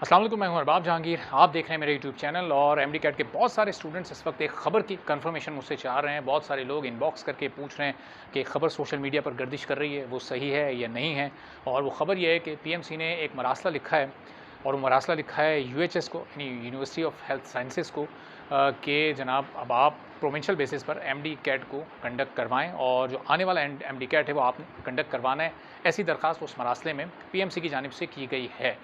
अस्सलाम वालेकुम, मैं हूं अरबाब जहांगीर। आप देख रहे हैं मेरे यूट्यूब चैनल। और एमडी कैट के बहुत सारे स्टूडेंट्स इस वक्त एक खबर की कंफर्मेशन मुझसे चाह रहे हैं। बहुत सारे लोग इनबॉक्स करके पूछ रहे हैं कि खबर सोशल मीडिया पर गर्दिश कर रही है, वो सही है या नहीं है। और वो खबर ये है कि पीएमसी ने एक मरासला लिखा है, और वो मरासला लिखा है यूएचएस को, यानी यूनिवर्सिटी ऑफ हेल्थ साइंसेज़ को, कि जनाब अब आप प्रोविंशियल बेसिस पर एमडी कैट को कंडक्ट करवाएं, और जो आने वाला एमडी कैट है वो आपने कंडक्ट करवाना है। ऐसी दरख्वास्त उस मरासले में पीएमसी की जानिब से की गई है।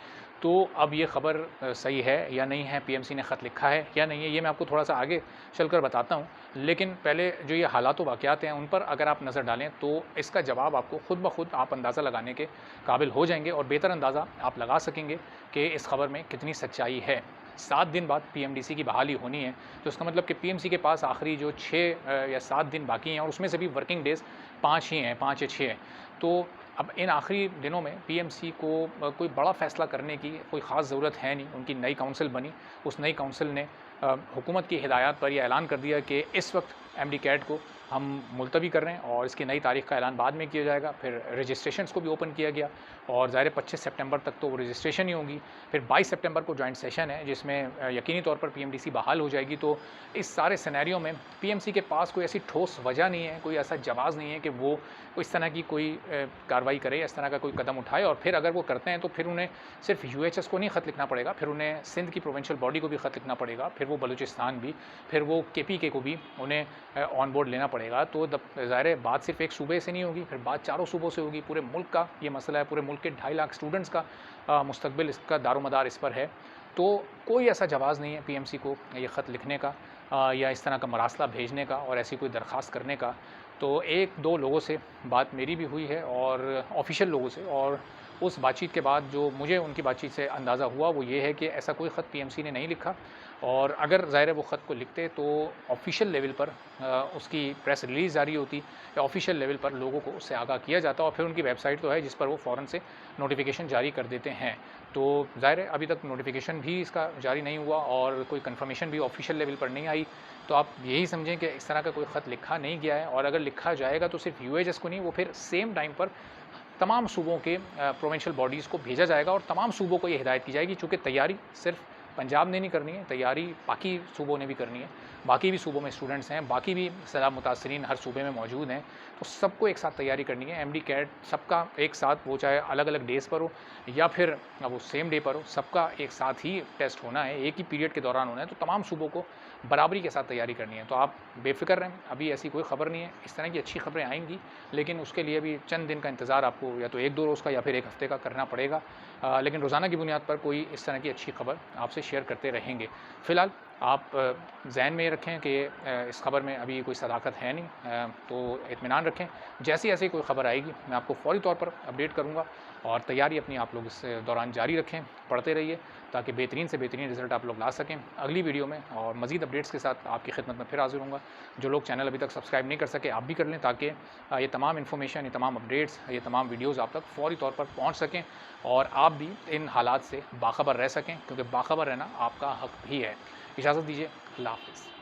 तो अब ये खबर सही है या नहीं है, पीएमसी ने ख़त लिखा है या नहीं है, ये मैं आपको थोड़ा सा आगे चलकर बताता हूँ। लेकिन पहले जो ये हालात व वाक़यात हैं उन पर अगर आप नज़र डालें तो इसका जवाब आपको ख़ुद ब खुद आप अंदाज़ा लगाने के काबिल हो जाएंगे, और बेहतर अंदाज़ा आप लगा सकेंगे कि इस खबर में कितनी सच्चाई है। 7 दिन बाद पीएमडीसी की बहाली होनी है, तो इसका मतलब कि पीएमसी के पास आखिरी जो 6 या 7 दिन बाकी हैं, और उसमें से भी वर्किंग डेज़ 5 ही हैं, 5 या 6 हैं। तो अब इन आखिरी दिनों में पीएमसी को कोई बड़ा फ़ैसला करने की कोई ख़ास ज़रूरत है नहीं। उनकी नई काउंसिल बनी, उस नई काउंसिल ने हुकूमत की हिदायत पर यह ऐलान कर दिया कि इस वक्त एमडी कैट को हम मुलतवी कर रहे हैं, और इसकी नई तारीख़ का ऐलान बाद में किया जाएगा। फिर रजिस्ट्रेशंस को भी ओपन किया गया, और ज़ाहिर 25 सितंबर तक तो वो रजिस्ट्रेशन ही होंगी। फिर 22 सितंबर को जॉइंट सेशन है, जिसमें यकीनी तौर पर पीएमडीसी बहाल हो जाएगी। तो इस सारे सिनेरियो में पीएमसी के पास कोई ऐसी ठोस वजह नहीं है, कोई ऐसा जवाज़ नहीं है कि वो इस तरह की कोई कार्रवाई करे, इस तरह का कोई कदम उठाए। और फिर अगर वो करते हैं तो फिर उन्हें सिर्फ यूएचएस को नहीं ख़त लिखना पड़ेगा, फिर उन्हें सिंध की प्रोविंशियल बॉडी को भी ख़त लिखना पड़ेगा, फिर वो बलूचिस्तान भी, फिर वो केपीके को भी उन्हें ऑन बोर्ड लेना पड़ेगा। तो ज़ाहिर है बात सिर्फ एक सूबे से नहीं होगी, फिर बात चारों सूबों से होगी। पूरे मुल्क का ये मसला है, पूरे मुल्क के 2.5 लाख स्टूडेंट्स का मुस्तकबिल, इसका दारोमदार इस पर है। तो कोई ऐसा जवाज़ नहीं है पीएमसी को ये ख़त लिखने का, या इस तरह का मरासला भेजने का, और ऐसी कोई दरख्वास्त करने का। तो 1-2 लोगों से बात मेरी भी हुई है, और ऑफ़िशियल लोगों से, और उस बातचीत के बाद जो मुझे उनकी बातचीत से अंदाज़ा हुआ वो ये है कि ऐसा कोई ख़त पीएमसी ने नहीं लिखा। और अगर ज़ाहिर है वो ख़त को लिखते तो ऑफ़िशियल लेवल पर उसकी प्रेस रिलीज़ जारी होती, या ऑफ़िशियल लेवल पर लोगों को उससे आगाह किया जाता, और फिर उनकी वेबसाइट तो है जिस पर वो फ़ौरन से नोटिफ़िकेशन जारी कर देते हैं। तो ज़ाहिर है अभी तक नोटिफ़िकेशन भी इसका जारी नहीं हुआ, और कोई कन्फर्मेशन भी ऑफ़िशियल लेवल पर नहीं आई। तो आप यही समझें कि इस तरह का कोई ख़त लिखा नहीं गया है, और अगर लिखा जाएगा तो सिर्फ यूएचएस को नहीं, वो फिर सेम टाइम पर तमाम सूबों के प्रोविंशियल बॉडीज़ को भेजा जाएगा, और तमाम सूबों को ये हिदायत की जाएगी। चूँकि तैयारी सिर्फ पंजाब ने नहीं करनी है, तैयारी बाकी सूबों ने भी करनी है। बाकी भी सूबों में स्टूडेंट्स हैं, बाकी भी सैलाब मुतासरीन हर सूबे में मौजूद हैं, तो सबको एक साथ तैयारी करनी है। एमडी कैट सबका एक साथ, वो चाहे अलग-अलग डेज़ पर हो या फिर वो सेम डे पर हो, सबका एक साथ ही टेस्ट होना है, एक ही पीरियड के दौरान होना है। तो तमाम सूबों को बराबरी के साथ तैयारी करनी है। तो आप बेफ़िक्र रहें, अभी ऐसी कोई ख़बर नहीं है। इस तरह की अच्छी ख़बरें आएँगी, लेकिन उसके लिए भी चंद दिन का इंतज़ार आपको या तो 1-2 रोज़ का या फिर 1 हफ़्ते का करना पड़ेगा। लेकिन रोज़ाना की बुनियाद पर कोई इस तरह की अच्छी खबर आपसे शेयर करते रहेंगे। फ़िलहाल आप ज़हन में ये रखें कि इस खबर में अभी कोई सदाकत है नहीं, तो इत्मीनान रखें। जैसी ऐसी कोई खबर आएगी मैं आपको फ़ौरी तौर पर अपडेट करूँगा, और तैयारी अपनी आप लोग इस दौरान जारी रखें, पढ़ते रहिए, ताकि बेहतरीन से बेहतरीन रिज़ल्ट आप लोग ला सकें। अगली वीडियो में और मज़ीद अपडेट्स के साथ आपकी खिदमत में फिर हाज़िर होऊँगा। जो लोग चैनल अभी तक सब्सक्राइब नहीं कर सके, आप भी कर लें, ताकि ये तमाम इन्फॉर्मेशन, ये तमाम अपडेट्स, ये तमाम वीडियोज़ आप तक फ़ौरी तौर पर पहुँच सकें, और आप भी इन हालात से बाखबर रह सकें, क्योंकि बाखबर रहना आपका हक़ भी है। इजाज़त दीजिए, अल्लाह हाफ़िज़।